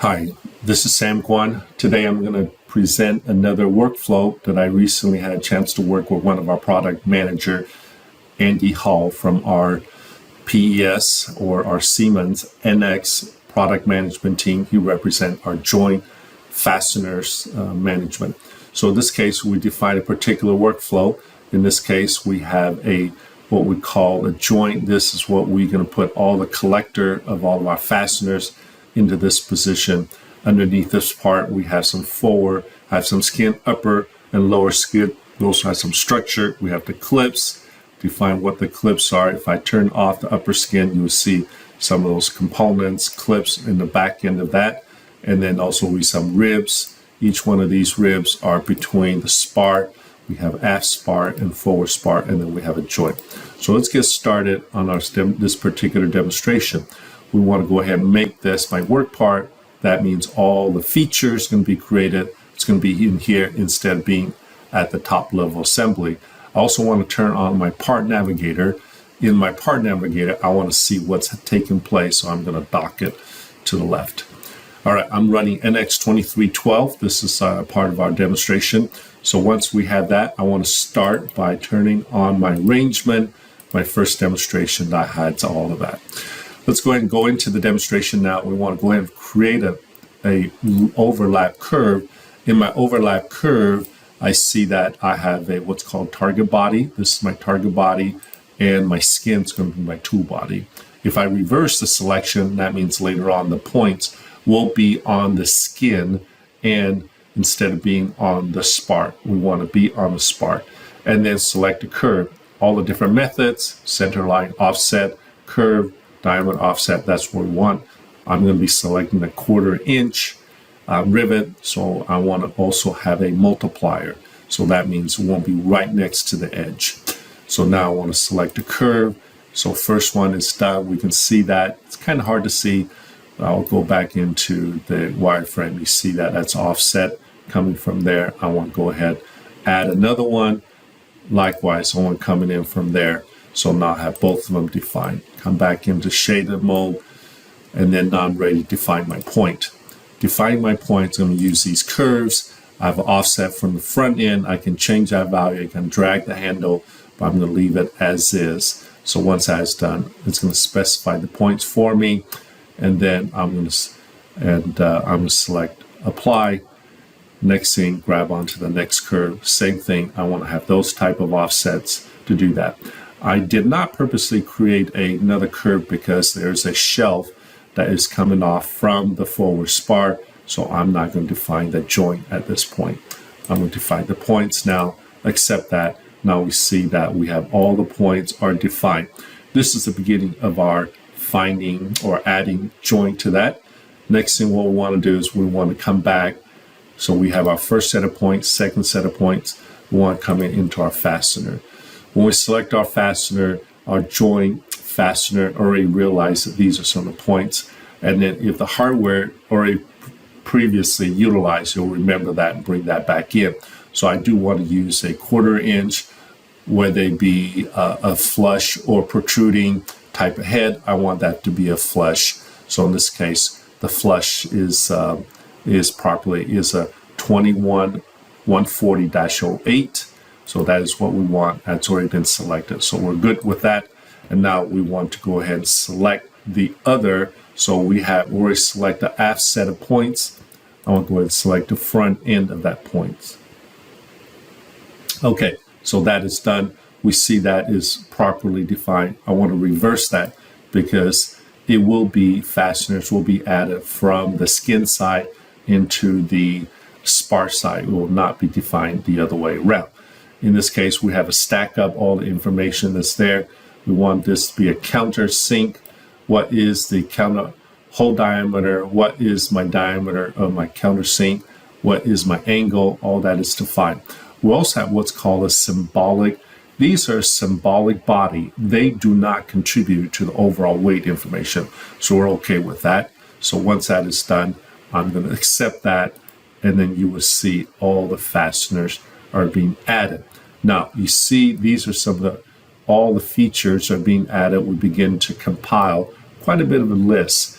Hi, this is Sam Kuan. Today I'm going to present another workflow that I recently had a chance to work with one of our product manager, Andy Hall from our PES or our Siemens NX product management team. He represents our joint fasteners management. So in this case, we define a particular workflow. In this case, we have what we call a joint. This is what we're going to put all the collector of all of our fasteners into this position. Underneath this part, we have some forward, have some skin, upper and lower skin. We also have some structure. We have the clips, define what the clips are. If I turn off the upper skin, you will see some of those components, clips in the back end of that. And then also we have some ribs. Each one of these ribs are between the spar. We have aft spar and forward spar, and then we have a joint. So let's get started on this particular demonstration. We want to go ahead and make this my work part. That means all the features going to be created. It's going to be in here instead of being at the top level assembly. I also want to turn on my part navigator. In my part navigator, I want to see what's taking place, so I'm going to dock it to the left. All right, I'm running NX2312. This is part of our demonstration. So once we have that, I want to start by turning on my arrangement. My first demonstration that hides all of that. Let's go ahead and go into the demonstration now. We want to go ahead and create a overlap curve. In my overlap curve, I see that I have what's called target body. This is my target body, and my skin is going to be my tool body. If I reverse the selection, that means later on the points will be on the skin, and instead of being on the spar, we want to be on the spar. And then select the curve. All the different methods, center line, offset, curve, diameter, offset, that's what we want. I'm going to be selecting a 1/4 inch rivet, so I want to also have a multiplier. So that means it won't be right next to the edge. So now I want to select the curve. So first one is done. We can see that. It's kind of hard to see. I'll go back into the wireframe. You see that that's offset coming from there. I want to go ahead, add another one. Likewise, I want coming in from there. So now I have both of them defined. Come back into shaded mode, and then now I'm ready to define my point. Define my point, I'm going to use these curves. I have an offset from the front end. I can change that value. I can drag the handle, but I'm going to leave it as is. So once that's done, it's going to specify the points for me, and then I'm going to select apply. Next thing, grab onto the next curve. Same thing. I want to have those type of offsets to do that. I did not purposely create another curve because there's a shelf that is coming off from the forward spar, so I'm not going to define the joint at this point. I'm going to define the points now, accept that. Now we see that we have all the points are defined. This is the beginning of our finding or adding joint to that. Next thing what we want to do is we want to come back. So we have our first set of points, second set of points. We want to come into our fastener. When we select our fastener, our joint fastener already realized that these are some of the points. And then if the hardware already previously utilized, you'll remember that and bring that back in. So I do want to use a 1/4 inch, whether they be a flush or protruding type of head. I want that to be a flush. So in this case, the flush is a 21-140-08. So that is what we want. That's already been selected. So we're good with that. And now we want to go ahead and select the other. So we have already select the aft set of points. I want to go ahead and select the front end of that points. Okay, so that is done. We see that is properly defined. I want to reverse that because it will be fasteners will be added from the skin side into the spar side. It will not be defined the other way around. In this case, we have a stack up all the information that's there. We want this to be a countersink. What is the counter hole diameter? What is my diameter of my countersink? What is my angle? All that is defined. We also have what's called a symbolic. These are symbolic body. They do not contribute to the overall weight information. So we're okay with that. So once that is done, I'm going to accept that, and then you will see all the fasteners are being added. Now, you see these are some of all the features are being added. We begin to compile quite a bit of a list.